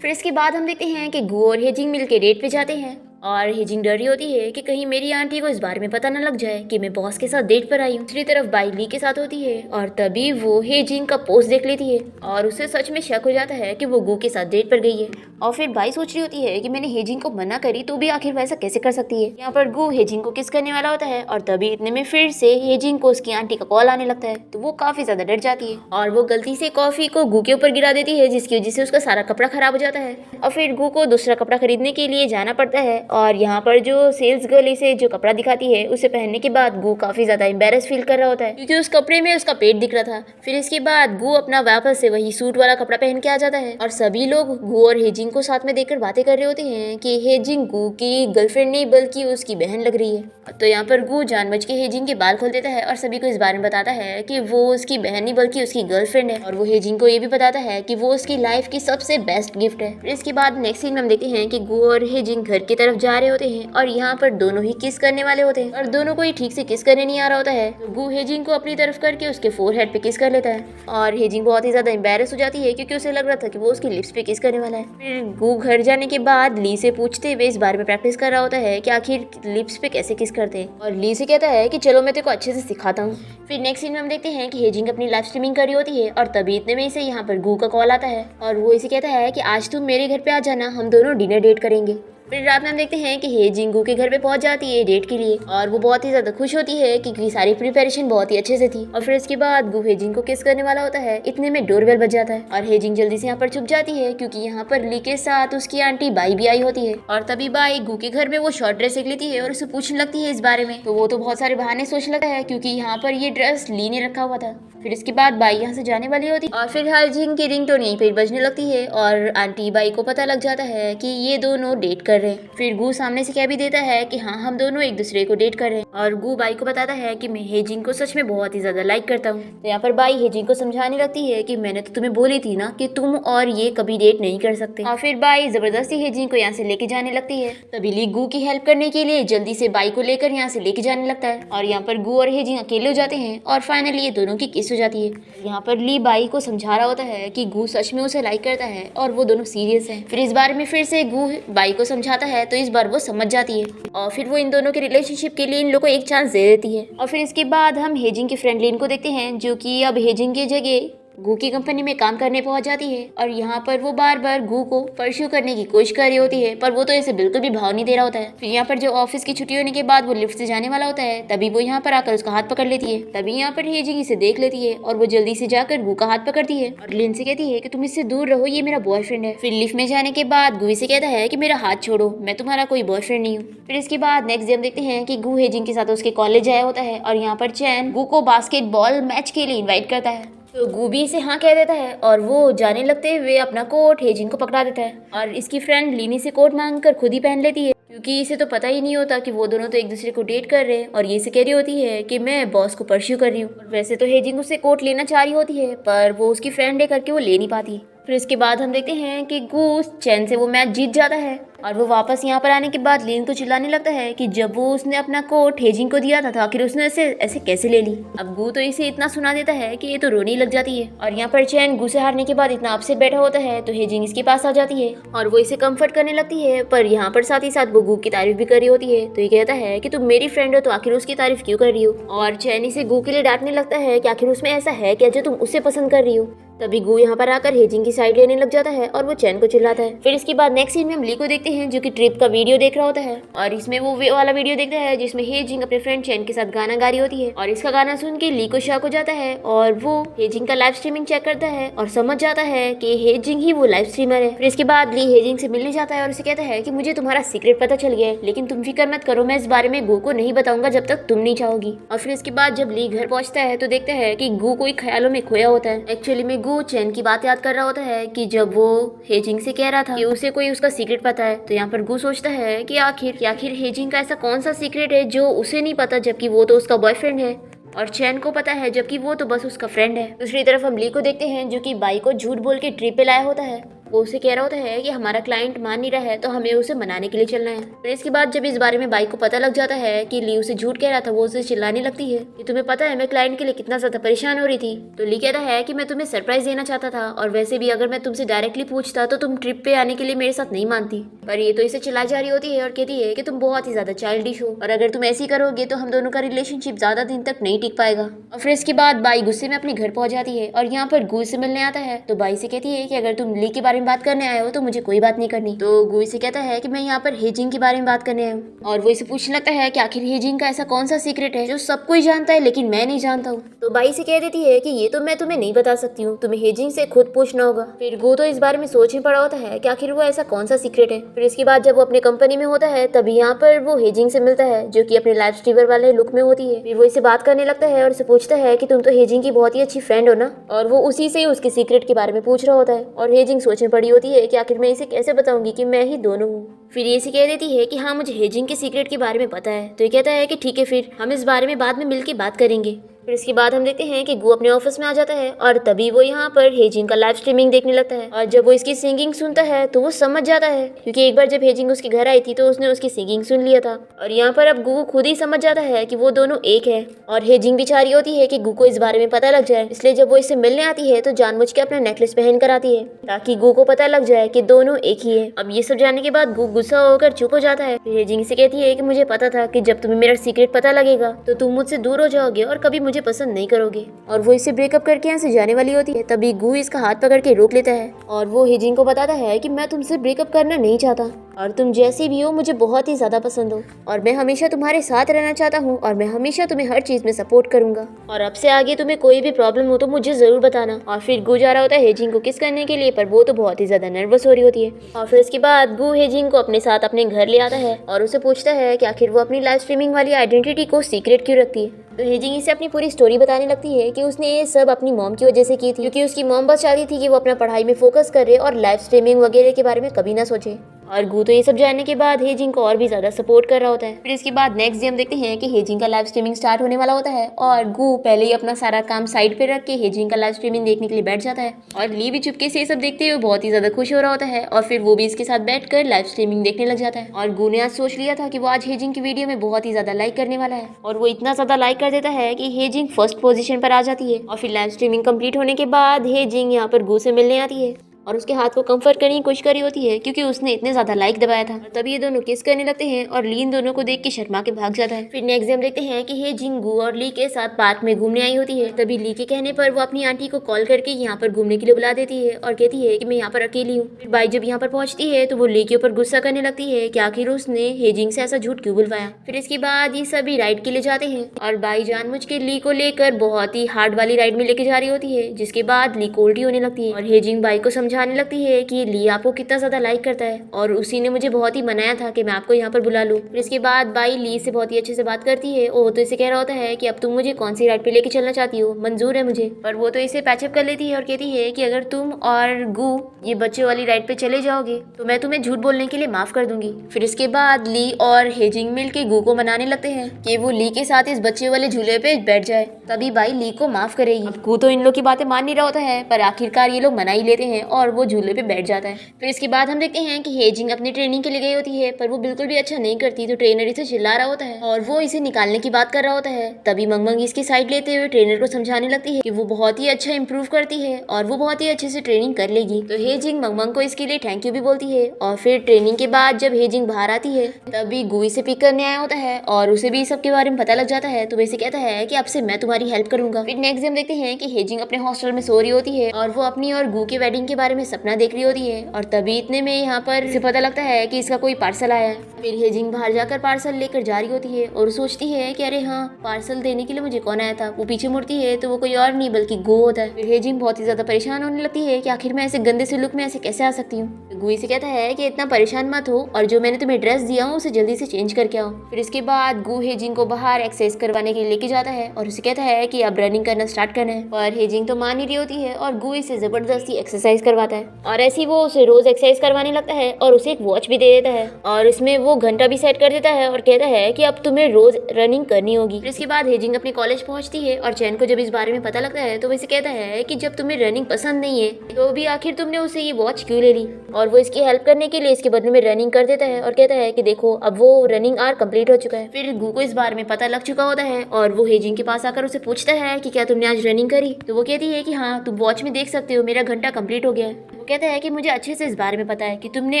फिर इसके बाद हम देखते हैं कि गू और हेजिंग मिलकर डेट पे जाते हैं और हेजिंग डर रही होती है कि कहीं मेरी आंटी को इस बारे में पता न लग जाए कि मैं बॉस के साथ डेट पर आई हूँ। दूसरी तरफ बाई ली के साथ होती है और तभी वो हेजिंग का पोस्ट देख लेती है और उसे सच में शक हो जाता है कि वो गू के साथ डेट पर गई है। और फिर बाई सोच रही होती है कि मैंने हेजिंग को मना करी तो भी आखिर वैसा कैसे कर सकती है। यहाँ पर गू हेजिंग को किस करने वाला होता है और तभी इतने में फिर से हेजिंग को उसकी आंटी का कॉल आने लगता है, तो वो काफी ज्यादा डर जाती है और वो गलती से कॉफी को गू के ऊपर गिरा देती है जिसकी वजह से उसका सारा कपड़ा खराब हो जाता है। और फिर गू को दूसरा कपड़ा खरीदने के लिए जाना पड़ता है और यहाँ पर जो सेल्स गर्ल इसे जो कपड़ा दिखाती है उसे पहनने के बाद गू काफी ज्यादा एम्बेरस फील कर रहा होता है क्योंकि उस कपड़े में उसका पेट दिख रहा था। फिर इसके बाद गू अपना वापस से वही सूट वाला कपड़ा पहन के आ जाता है और सभी लोग गू और हेजिंग को साथ में देखकर बातें कर रहे होते हैं कि हेजिंग गू की गर्लफ्रेंड नहीं बल्कि उसकी बहन लग रही है। तो यहाँ पर गू जानबूझ के हेजिंग के बाल खोल देता है और सभी को इस बारे में बताता है कि वो उसकी बहन नहीं बल्कि उसकी गर्लफ्रेंड है और वो हेजिंग को ये भी बताता है कि वो उसकी लाइफ की सबसे बेस्ट गिफ्ट है। फिर इसके बाद नेक्स्ट सीन में हम देखते हैं कि गू और हेजिंग घर की तरफ जा रहे होते हैं और यहाँ पर दोनों ही किस करने वाले होते हैं और दोनों को ही ठीक से किस करने नहीं आ रहा होता है। तो गू हेजिंग को अपनी तरफ करके उसके फोरहेड पे किस कर लेता है और हेजिंग बहुत ही ज्यादा एम्बेरस हो जाती है क्योंकि उसे लग रहा था कि वो उसकी लिप्स पे किस करने वाला है। फिर गू घर जाने के बाद ली से पूछते हुए इस बारे में प्रैक्टिस कर रहा होता है कि आखिर लिप्स पे कैसे किस करते हैं और ली से कहता है कि चलो मैं तेरे को अच्छे से सिखाता हूँ। फिर नेक्स्ट सीन में हम देखते हैं कि हेजिंग अपनी लाइव स्ट्रीमिंग कर रही होती है और तभी इतने में इसे यहाँ पर गू का कॉल आता है और वो इसे कहता है कि आज तुम मेरे घर पे आ जाना, हम दोनों डिनर डेट करेंगे। फिर रात में हम देखते हैं कि हेजिंग गू के घर पे पहुंच जाती है डेट के लिए और वो बहुत ही ज्यादा खुश होती है क्योंकि सारी प्रिपरेशन बहुत ही अच्छे से थी। और फिर इसके बाद गू हेजिंग को किस करने वाला होता है, इतने में डोरबेल बज जाता है और हेजिंग जल्दी से यहाँ पर छुप जाती है क्योंकि यहाँ पर ली के साथ उसकी आंटी बाई भी आई होती है। और तभी बाई गू के घर में वो शॉर्ट ड्रेस देख लेती है और उसे पूछने लगती है इस बारे में, तो वो तो बहुत सारे बहाने सोचने लगता है क्योंकि यहाँ पर ये ड्रेस ली ने रखा हुआ था। फिर इसके बाद बाई यहाँ से जाने वाली होती और फिर हेजिंग की रिंगटोन यहीं पर बजने लगती है और आंटी बाई को पता लग जाता है कि ये दोनों डेट कर रहे हैं। फिर गू सामने से कह भी देता है कि हाँ हम दोनों एक दूसरे को डेट कर रहे हैं और गू बाई को बताता है कि मैं हेजिंग को सच में बहुत ही ज्यादा लाइक करता हूँ। तो यहाँ पर बाई हेजिंग को समझाने लगती है कि मैंने तो तुम्हें बोली थी ना कि तुम और ये कभी डेट नहीं कर सकते। और फिर बाई जबरदस्ती हेजिंग को यहाँ से लेके जाने लगती है। तभी ली गू की हेल्प करने के लिए जल्दी से बाई को लेकर यहाँ से लेके जाने लगता है और यहाँ पर गू और हेजिंग अकेले हो जाते हैं और फाइनली ये दोनों की किस हो जाती है। यहाँ पर ली बाई को समझा रहा होता है कि गू सच में उसे लाइक करता है और वो दोनों सीरियस हैं। फिर इस बारे में फिर से गू बाई को समझाता है तो इस बार वो समझ जाती है और फिर वो इन दोनों के रिलेशनशिप के लिए इन लोगों को एक चांस दे देती है। और फिर इसके बाद हम हेजिंग की फ्रेंड लिन को देखते हैं जो कि अब हेजिंग की जगह गू की कंपनी में काम करने पहुंच जाती है और यहाँ पर वो बार बार गू को परस्यू करने की कोशिश कर रही होती है, पर वो तो इसे बिल्कुल भी भाव नहीं दे रहा होता है। फिर यहाँ पर जो ऑफिस की छुट्टी होने के बाद वो लिफ्ट से जाने वाला होता है, तभी वो यहाँ पर आकर उसका हाथ पकड़ लेती है। तभी यहाँ पर हेजिंग इसे देख लेती है और वो जल्दी से जाकर गू का हाथ पकड़ती है और लिन से कहती है कि तुम इससे दूर रहो, ये मेरा बॉयफ्रेंड है। फिर लिफ्ट में जाने के बाद गू इसे कहता है कि मेरा हाथ छोड़ो, मैं तुम्हारा कोई बॉयफ्रेंड नहीं हूँ। फिर इसके बाद नेक्स्ट डे हम देखते हैं कि गू हेजिंग के साथ उसके कॉलेज आया होता है और यहाँ पर चैन गू को बास्केटबॉल मैच के लिए इन्वाइट करता है। तो गू भी इसे हाँ कह देता है और वो जाने लगते हुए अपना कोट हेजिंग को पकड़ा देता है और इसकी फ्रेंड लीनी से कोट मांगकर खुद ही पहन लेती है, क्योंकि इसे तो पता ही नहीं होता कि वो दोनों तो एक दूसरे को डेट कर रहे हैं। और ये इसे कह रही होती है कि मैं बॉस को परस्यू कर रही हूँ। वैसे तो हेजिंग उससे कोट लेना चाह रही होती है, पर वो उसकी फ्रेंड है करके वो ले नहीं पाती। फिर इसके बाद हम देखते हैं कि गू चैन से वो मैच जीत जाता है और वो वापस यहाँ पर आने के बाद लीन को चिल्लाने लगता है कि जब वो उसने अपना कोट हेजिंग को दिया था तो आखिर उसने ऐसे कैसे ले ली। अब गू तो इसे इतना सुना देता है कि ये तो रोने लग जाती है और यहाँ पर चैन गू से हारने के बाद इतना अपसेट बैठा होता है तो हेजिंग इसके पास आ जाती है और वो इसे कम्फर्ट करने लगती है, पर यहाँ पर साथ ही साथ वो गू की तारीफ भी कर रही होती है। तो ये कहता है कि तुम मेरी फ्रेंड हो तो आखिर उसकी तारीफ क्यों कर रही हो, और चैन इसे गू के लिए डांटने लगता है कि आखिर उसमें ऐसा है क्या जो तुम उसे पसंद कर रही हो। तभी गू यहाँ पर आकर हेजिंग की साइड लेने लग जाता है और वो चैन को चिल्लाता है। फिर इसके बाद नेक्स्ट सीन में हम ली को देखते हैं जो कि ट्रिप का वीडियो देख रहा होता है और इसमें वो वाला वीडियो देखता है जिसमें हेजिंग अपने फ्रेंड चैन के साथ गाना गा रही होती है और इसका गाना सुन के ली को शॉक हो जाता है और वो हेजिंग का लाइव स्ट्रीमिंग चेक करता है और समझ जाता है कि हेजिंग ही वो लाइव स्ट्रीमर है। फिर इसके बाद ली हेजिंग से मिलने जाता है और उसे कहता है कि मुझे तुम्हारा सीक्रेट पता चल गया है, लेकिन तुम फिक्र मत करो, मैं इस बारे में गू को नहीं बताऊंगा जब तक तुम नहीं चाहोगी। और फिर इसके बाद जब ली घर पहुंचता है तो देखता है कि गू कोई ख्यालों में खोया होता है। एक्चुअली में गू चैन की बात याद कर रहा होता है कि जब वो हेजिंग से कह रहा था कि उसे कोई उसका सीक्रेट पता है, तो यहाँ पर गू सोचता है कि आखिर हेजिंग का ऐसा कौन सा सीक्रेट है जो उसे नहीं पता, जबकि वो तो उसका बॉयफ्रेंड है और चैन को पता है जबकि वो तो बस उसका फ्रेंड है। दूसरी तरफ हम ली को देखते हैं जो कि बाई को झूठ बोल के ट्रिप पे लाया होता है। वो उसे कह रहा होता है कि हमारा क्लाइंट मान नहीं रहा है तो हमें उसे मनाने के लिए चलना है। फिर इसके बाद जब इस बारे में बाई को पता लग जाता है कि ली उसे झूठ कह रहा था, वो उसे चिल्लाने लगती है कि तुम्हें पता है मैं क्लाइंट के लिए कितना ज्यादा परेशान हो रही थी। तो ली कहता है कि मैं तुम्हें सरप्राइज देना चाहता था और वैसे भी अगर मैं तुमसे डायरेक्टली पूछता तो तुम ट्रिप पे आने के लिए मेरे साथ नहीं मानती। पर ये तो इसे चिल्लाई जा रही होती है और कहती है कि तुम बहुत ही ज्यादा चाइल्डिश हो और अगर तुम ऐसी करोगे तो हम दोनों का रिलेशनशिप ज्यादा दिन तक नहीं टिक पाएगा। और फिर इसके बाद बाई गुस्से में अपने घर पहुंच जाती है और यहाँ पर गू से मिलने आता है। तो बाई से कहती है कि अगर तुम ली के बारे में बात करने आए हो तो मुझे कोई बात नहीं करनी। तो गू इसे कहता है कि मैं यहाँ पर हेजिंग के बारे में बात करने आया हूँ और वो इसे पूछने लगता है कि आखिर हेजिंग का ऐसा कौन सा सीक्रेट है जो सब कोई जानता है लेकिन मैं नहीं जानता हूँ। तो बाई से कह देती है कि ये तो मैं तुम्हें नहीं बता सकती हूँ, तुम्हें हेजिंग से खुद पूछना होगा। फिर गू तो इस बारे में सोच में पड़ा होता है कि आखिर वो ऐसा कौन सा सीक्रेट है। फिर इसके बाद जब वो अपने कंपनी में होता है तभी यहाँ पर वो हेजिंग से मिलता है जो कि अपने लाइव स्ट्रीमर वाले लुक में होती है। फिर वो इसे बात करने लगता है और इसे पूछता है कि तुम तो हेजिंग की बहुत ही अच्छी फ्रेंड हो ना, और वो उसी से ही उसके सीक्रेट के बारे में पूछ रहा होता है। और हेजिंग सोच में पड़ी होती है कि आखिर मैं इसे कैसे बताऊंगी कि मैं ही दोनों हूँ। फिर ये कह देती है कि हाँ मुझे हेजिंग के सीक्रेट के बारे में पता है। तो ये कहता है कि ठीक है, फिर हम इस बारे में बाद में मिलकर बात करेंगे। फिर इसके बाद हम देखते हैं कि गू अपने ऑफिस में आ जाता है और तभी वो यहाँ पर हेजिंग का लाइव स्ट्रीमिंग देखने लगता है और जब वो इसकी सिंगिंग सुनता है तो वो समझ जाता है, क्योंकि एक बार जब हेजिंग उसके घर आई थी तो उसने उसकी सिंगिंग सुन लिया था। और यहाँ पर अब गू खुद ही समझ जाता है कि वो दोनों एक है और हेजिंग भी चाह रही होती है कि गू को इस बारे में पता लग जाए, इसलिए जब वो इससे मिलने आती है तो जानबूझ के अपना नेकलेस पहन कर आती है ताकि गू को पता लग जाए कि दोनों एक ही है। अब ये सब जानने के बाद गू गुस्सा होकर चुप हो जाता है। फिर हेजिंग से कहती है कि मुझे पता था कि जब तुम्हें मेरा सीक्रेट पता लगेगा तो तुम मुझसे दूर हो जाओगे और कभी मुझे पसंद नहीं करोगे। और वो इसे ब्रेकअप करके यहाँ से जाने वाली होती है, तभी गू इसका हाथ पकड़ के रोक लेता है और वो हेजिंग को बताता है कि मैं तुमसे ब्रेकअप करना नहीं चाहता और तुम जैसी भी हो मुझे बहुत ही ज्यादा पसंद हो और मैं हमेशा तुम्हारे साथ रहना चाहता हूँ और मैं हमेशा तुम्हें हर चीज में सपोर्ट करूंगा और अब से आगे तुम्हें कोई भी प्रॉब्लम हो तो मुझे जरूर बताना। और फिर गू जा रहा होता है हेजिंग को किस करने के लिए, पर वो तो बहुत ही ज्यादा नर्वस हो रही होती है। और फिर इसके बाद गू हेजिंग को अपने साथ अपने घर ले आता है और उसे पूछता है कि आखिर वो अपनी लाइव स्ट्रीमिंग वाली आइडेंटिटी को सीक्रेट क्यों रखती है। तो हेजिंग इसे अपनी पूरी स्टोरी बताने लगती है कि उसने ये सब अपनी मॉम की वजह से की थी, क्योंकि उसकी मॉम बस चाहती थी कि वो अपना पढ़ाई में फोकस करे और लाइव स्ट्रीमिंग वगैरह के बारे में कभी ना सोचे। और गू तो ये सब जानने के बाद हेजिंग को और भी ज्यादा सपोर्ट कर रहा होता है। फिर इसके बाद नेक्स्ट डे हम देखते हैं कि हेजिंग का लाइव स्ट्रीमिंग स्टार्ट होने वाला होता है और गू पहले ही अपना सारा काम साइड पे रख के हेजिंग का लाइव स्ट्रीमिंग देखने के लिए बैठ जाता है और ली भी चुपके से ये सब देखते हुए बहुत ही ज्यादा खुश हो रहा होता है और फिर वो भी इसके साथ बैठ कर लाइव स्ट्रीमिंग देखने लग जाता है। और गू ने आज सोच लिया था कि वो आज हेजिंग की वीडियो में बहुत ही ज्यादा लाइक करने वाला है और वो इतना ज्यादा लाइक कर देता है कि हेजिंग फर्स्ट पोजीशन पर आ जाती है। और फिर लाइव स्ट्रीमिंग कंप्लीट होने के बाद हेजिंग यहाँ पर गू से मिलने आती है और उसके हाथ को कंफर्ट करने की कोशिश करी होती है क्योंकि उसने इतने ज्यादा लाइक दबाया था। तभी ये दोनों किस करने लगते हैं और ली इन दोनों को देख के शर्मा के भाग जाता है। फिर नेक्स्ट डे हम देखते हैं कि हे जिंग गू और ली के साथ पार्क में घूमने आई होती है। तभी ली के कहने पर वो अपनी आंटी को कॉल करके यहाँ पर घूमने के लिए बुला देती है और कहती है कि मैं यहाँ पर अकेली हूँ। फिर बाई जब यहाँ पर पहुंचती है तो वो ली के ऊपर गुस्सा करने लगती है कि आखिर उसने हेजिंग से ऐसा झूठ क्यों बुलवाया। फिर इसके बाद ये सभी राइड के लिए जाते हैं और बाई जानबूझ के ली को लेकर बहुत ही हार्ड वाली राइड में लेके जा रही होती है, जिसके बाद ली को उल्टी होने लगती है और हेजिंग बाई को समझाने लगती है कि ली आपको कितना ज्यादा लाइक करता है और उसी ने मुझे बहुत ही मनाया था कि मैं आपको यहाँ पर बुला लूँ। फिर इसके बाद बाई ली से बहुत ही अच्छे से बात करती है और वो तो इसे कह रहा होता है कि अब तुम मुझे कौन सी राइड पे लेके चलना चाहती हो, मंजूर है मुझे। पर वो तो इसे पैचअप कर लेती है और कहती है कि अगर तुम और गू ये बच्चे वाली राइड पे चले जाओगे तो मैं तुम्हें झूठ बोलने के लिए माफ कर दूंगी। फिर इसके बाद ली और हेजिंग मिल के गू को मनाने लगते हैं कि वो ली के साथ इस बच्चे वाले झूले पे बैठ जाए, तभी बाई ली को माफ करेगी। अब गू तो इन लोग की बातें मान नहीं रहा होता है, पर आखिरकार ये लोग मना ही लेते हैं और वो झूले पे बैठ जाता है। फिर इसके बाद हम देखते हैं कि हेजिंग अपनी ट्रेनिंग के लिए गई होती है, पर वो बिल्कुल भी अच्छा नहीं करती तो ट्रेनर इसे चिल्ला रहा होता है और वो इसे निकालने की बात कर रहा होता है। तभी मंगमंग इसकी साइड लेते हुए ट्रेनर को समझाने लगती है कि वो बहुत ही अच्छा इंप्रूव करती है और वो बहुत ही अच्छे से ट्रेनिंग कर लेगी। तो हेजिंग मंगमंग को इसके लिए थैंक यू भी बोलती है। और फिर ट्रेनिंग के बाद जब हेजिंग बाहर आती है तभी गू इसे पिक करने आया होता है और उसे भी सब के बारे में पता लग जाता है, तो वैसे कहता है कि अब से मैं तुम्हारी हेल्प करूंगा। फिर नेक्स्ट हम देखते हैं कि हेजिंग अपने हॉस्टल में सो रही होती है और वो अपनी और गू की वेडिंग के बारे में सपना देख रही होती है और तभी इतने में यहाँ पर इसे पता लगता है कि इसका कोई पार्सल आया है। फिर हेजिंग बाहर जाकर पार्सल लेकर जा रही होती है और सोचती है कि अरे हाँ, पार्सल देने के लिए मुझे कौन आया था। वो पीछे मुड़ती है तो वो कोई और नहीं बल्कि गू होता है। फिर हेजिंग बहुत ही ज्यादा परेशान होने लगती है कि आखिर मैं ऐसे गंदे से लुक में ऐसे कैसे आ सकती हूँ। तो गू इसे कहता है कि इतना परेशान मत हो और जो मैंने तुम्हें ड्रेस दिया हूँ उसे जल्दी से चेंज करके आओ। फिर इसके बाद गू हेजिंग को बाहर एक्सरसाइज करवाने के लिए लेके जाता है और उसे कहता है कि अब रनिंग करना स्टार्ट करना है, पर हेजिंग तो मान ही रही होती है और गू इसे जबरदस्ती एक्सरसाइज करवाता है और ऐसी वो उसे रोज एक्सरसाइज करवाने लगता है और उसे एक वॉच भी दे देता है और इसमें वो घंटा भी सेट कर देता है और कहता है कि अब तुम्हें रोज रनिंग करनी होगी। फिर इसके बाद हेजिंग अपने कॉलेज पहुंचती है और चैन को जब इस बारे में पता लगता है तो वैसे कहता है कि जब तुम्हें रनिंग पसंद नहीं है तो भी आखिर तुमने उसे ये वॉच क्यों ले ली, और वो इसकी हेल्प करने के लिए इसके बदले में रनिंग कर देता है और कहता है कि देखो अब वो रनिंग आवर कंप्लीट हो चुका है। फिर गू को इस बारे में पता लग चुका होता है और वो हेजिंग के पास आकर उसे पूछता है कि क्या तुमने आज रनिंग करी। तो वो कहती है कि हाँ, तुम वॉच में देख सकते हो मेरा घंटा कंप्लीट हो गया है। वो कहता है कि मुझे अच्छे से इस बारे में पता है कि तुमने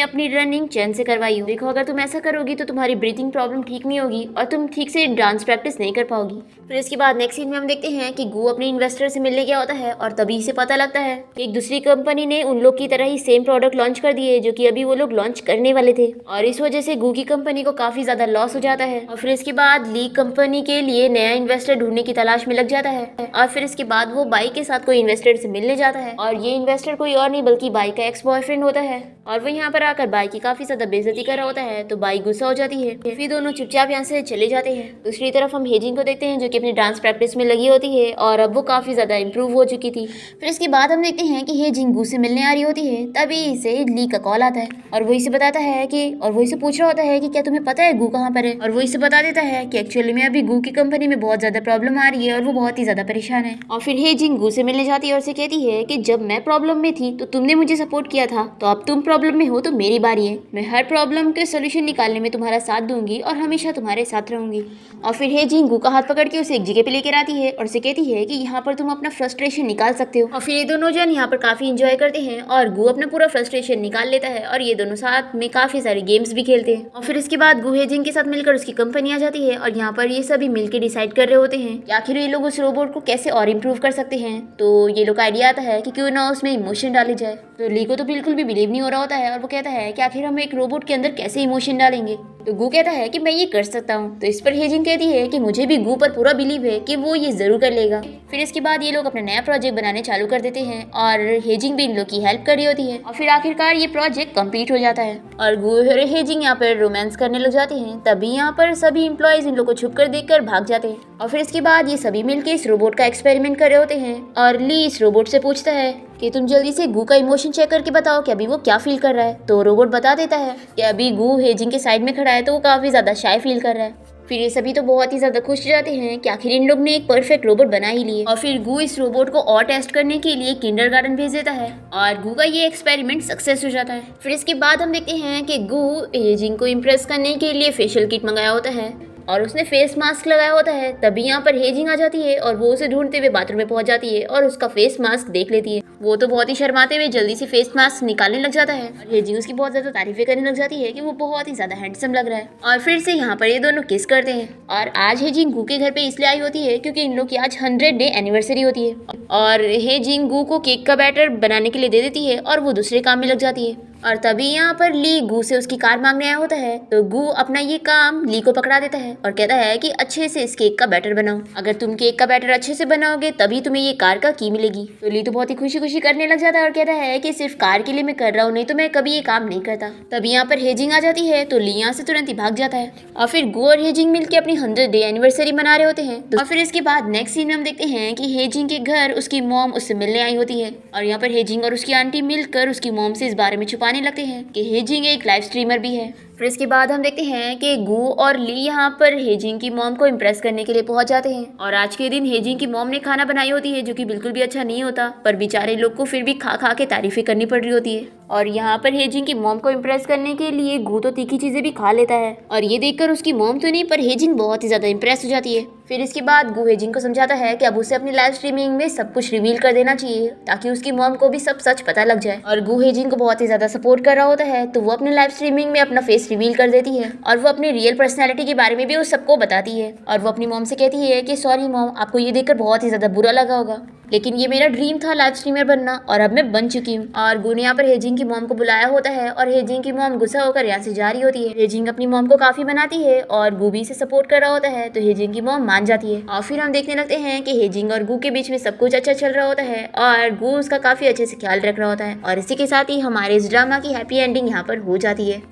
अपनी रनिंग चैन से करवाई हो। देखो अगर तुम ऐसा करोगी तो तुम्हारी ब्रीथिंग प्रॉब्लम ठीक नहीं होगी और तुम ठीक से डांस प्रैक्टिस नहीं कर पाओगी। फिर इसके बाद नेक्स्ट सीन में हम देखते हैं कि गू अपने इन्वेस्टर से मिलने गया होता है और तभी से पता लगता है कि एक दूसरी कंपनी ने उन लोग की तरह ही सेम प्रोडक्ट लॉन्च कर दिए जो कि अभी वो लोग लॉन्च करने वाले थे और इस वजह से गू की कंपनी को काफी ज्यादा लॉस हो जाता है। और फिर इसके बाद ली कंपनी के लिए नया इन्वेस्टर ढूंढने की तलाश में लग जाता है और फिर इसके बाद वो बाई के साथ कोई इन्वेस्टर से मिलने जाता है और ये इन्वेस्टर कोई और नहीं बल्कि बाई का एक्स बॉयफ्रेंड होता है और वो यहाँ पर आकर बाई की काफी ज्यादा बेइज्जती कर रहा होता है। तो बाई गुस्सा हो जाती है, फिर दोनों चुपचाप यहाँ से चले जाते हैं। दूसरी तरफ हम हेजिंग को देखते हैं जो कि अपनी डांस प्रैक्टिस में लगी होती है और अब वो काफी ज्यादा इंप्रूव हो चुकी थी। फिर इसके बाद हम देखते हैं कि हेजिंग गू से मिलने आ रही होती है, तभी इसे ली का कॉल आता है और वो इसे बताता है कि वो इसे पूछ रहा होता है कि क्या तुम्हें पता है गू कहाँ पर है, और वो इसे बता देता है कि एक्चुअली में अभी गू की कंपनी में बहुत ज्यादा प्रॉब्लम आ रही है और वो बहुत ही ज्यादा परेशान है। और फिर हेजिंग गू से मिलने जाती है और उसे कहती है कि जब मैं प्रॉब्लम में थी तो तुमने मुझे सपोर्ट किया था, तो अब तुम प्रॉब्लम में हो तो मेरी बारी है। मैं हर प्रॉब्लम के सोल्यूशन निकालने में तुम्हारा साथ दूंगी और हमेशा तुम्हारे साथ रहूंगी। और फिर हेजिंग गू का हाथ पकड़ के उसे एक जगह पे लेकर आती है और उसे कहती है कि यहाँ पर तुम अपना फ्रस्ट्रेशन निकाल सकते हो। और फिर ये दोनों जन यहाँ पर काफी इंजॉय करते हैं और गू अपना पूरा फ्रस्ट्रेशन निकाल लेता है और ये दोनों साथ में काफी सारे गेम्स भी खेलते हैं। और फिर इसके बाद गू हेजिंग के साथ मिलकर उसकी कंपनी आ जाती है और यहाँ पर ये सभी मिलकर डिसाइड कर रहे होते हैं कि आखिर ये लोग उस रोबोट को कैसे और इम्प्रूव कर सकते हैं। तो ये लोग आइडिया आता है कि क्यों ना उसमें इमोशन डाले जाए। तो ली को तो बिल्कुल भी बिलीव नहीं हो रहा होता है और वो कहता है कि आखिर हम एक रोबोट के अंदर कैसे इमोशन डालेंगे। तो गू कहता है कि मैं ये कर सकता हूँ। तो इस पर हेजिंग कहती है कि मुझे भी गू पर पूरा बिलीव है कि वो ये जरूर कर लेगा। फिर इसके बाद ये लोग अपना नया प्रोजेक्ट बनाने चालू कर देते हैं और हेजिंग भी इन लोग की हेल्प कर रही होती है और फिर आखिरकार ये प्रोजेक्ट कंप्लीट हो जाता है और गू और हेजिंग यहाँ पर रोमांस करने लग जाते हैं। तभी यहाँ पर सभी एम्प्लॉयज इन लोग को छुप कर देखकर भाग जाते हैं और फिर इसके बाद ये सभी मिलकर इस रोबोट का एक्सपेरिमेंट कर रहे होते हैं और ली इस रोबोट से पूछता है कि तुम जल्दी से गू का इमोशन चेक करके बताओ कि अभी वो क्या फील कर रहा है। तो रोबोट बता देता है कि अभी गू हेजिंग के साइड में खड़ा है तो वो काफी ज्यादा शाय फील कर रहा है। फिर ये सभी तो बहुत ही ज्यादा खुश हो जाते हैं कि आखिर इन लोग ने एक परफेक्ट रोबोट बना ही लिए। और फिर गू इस रोबोट को और टेस्ट करने के लिए किंडरगार्टन भेज देता है और गू का ये एक्सपेरिमेंट सक्सेस हो जाता है। फिर इसके बाद हम देखते हैं कि गू हेजिंग को इम्प्रेस करने के लिए फेशियल किट मंगाया होता है और उसने फेस मास्क लगाया होता है। तभी यहाँ पर हेजिंग आ जाती है और वो उसे ढूंढते हुए बाथरूम में पहुंच जाती है और उसका फेस मास्क देख लेती है। वो तो बहुत ही शर्माते हुए जल्दी से फेस मास्क निकालने लग जाता है और हेजिंग उसकी बहुत ज्यादा तारीफें करने लग जाती है कि वो बहुत ही ज्यादा हैंडसम लग रहा है। और फिर से यहाँ पर ये दोनों किस करते हैं। और आज हेजिंग गू के घर पे इसलिए आई होती है क्योंकि इन लोग की आज 100 डे एनिवर्सरी होती है और हेजिंग गू को केक का बैटर बनाने के लिए दे देती है और वो दूसरे काम में लग जाती है। और तभी यहाँ पर ली गू से उसकी कार मांगने आया होता है तो गू अपना ये काम ली को पकड़ा देता है और कहता है कि अच्छे से इस केक का बैटर बनाओ। अगर तुम केक का बैटर अच्छे से बनाओगे तभी तुम्हें ये कार का की मिलेगी। तो ली तो बहुत ही खुशी खुशी करने लग जाता है और कहता है कि सिर्फ कार के लिए मैं कर रहा हूँ, नहीं तो मैं कभी ये काम नहीं करता। तभी यहाँ पर हेजिंग आ जाती है तो ली यहाँ से तुरंत ही भाग जाता है और फिर गू और हेजिंग मिलकर अपनी 100 डे एनिवर्सरी मना रहे होते हैं। और फिर इसके बाद नेक्स्ट सीन में हम देखते हैं कि हेजिंग के घर उसकी मॉम उससे मिलने आई होती है और यहाँ पर हेजिंग और उसकी आंटी मिलकर उसकी मॉम से इस बारे में छुपाने लगते हैं कि हेजिंग एक लाइव स्ट्रीमर भी है। फिर इसके बाद हम देखते हैं कि गू और ली यहाँ पर हेजिंग की मॉम को इम्प्रेस करने के लिए पहुंच जाते हैं और आज के दिन हेजिंग की मॉम ने खाना बनाई होती है जो कि बिल्कुल भी अच्छा नहीं होता, पर बेचारे लोग को फिर भी खा खा के तारीफें करनी पड़ रही होती है। और यहाँ पर हेजिंग की मॉम को इम्प्रेस करने के लिए गू तो तीखी चीजें भी खा लेता है और ये देखकर उसकी मॉम तो नहीं पर हेजिंग बहुत ही ज्यादा इम्प्रेस हो जाती है। फिर इसके बाद गू हेजिंग को समझाता है कि अब उसे अपनी लाइव स्ट्रीमिंग में सब कुछ रिवील कर देना चाहिए ताकि उसकी मॉम को भी सब सच पता लग जाए। और गू हेजिंग को बहुत ही ज्यादा सपोर्ट कर रहा होता है तो वो अपनी लाइव स्ट्रीमिंग में अपना फेस रिवील कर देती है और वो अपनी रियल पर्सनैलिटी के बारे में भी उस सबको बताती है। और वो अपनी मॉम से कहती है कि सॉरी मॉम, आपको ये देखकर बहुत ही ज्यादा बुरा लगा होगा, लेकिन ये मेरा ड्रीम था लाइव स्ट्रीमर बनना और अब मैं बन चुकी हूँ। और गू ने यहाँ पर हेजिंग की मॉम को बुलाया होता है और हेजिंग की मॉम गुस्सा होकर यहाँ से जा रही होती है। हेजिंग अपनी मॉम को काफी मनाती है और गू भी से सपोर्ट कर रहा होता है तो हेजिंग की मॉम मान जाती है। और फिर हम देखने लगते हैं कि हेजिंग और गू के बीच में सब कुछ अच्छा चल रहा होता है और गू उसका काफी अच्छे से ख्याल रख रहा होता है। और इसी के साथ ही हमारे इस ड्रामा की हैप्पी एंडिंग यहाँ पर हो जाती है।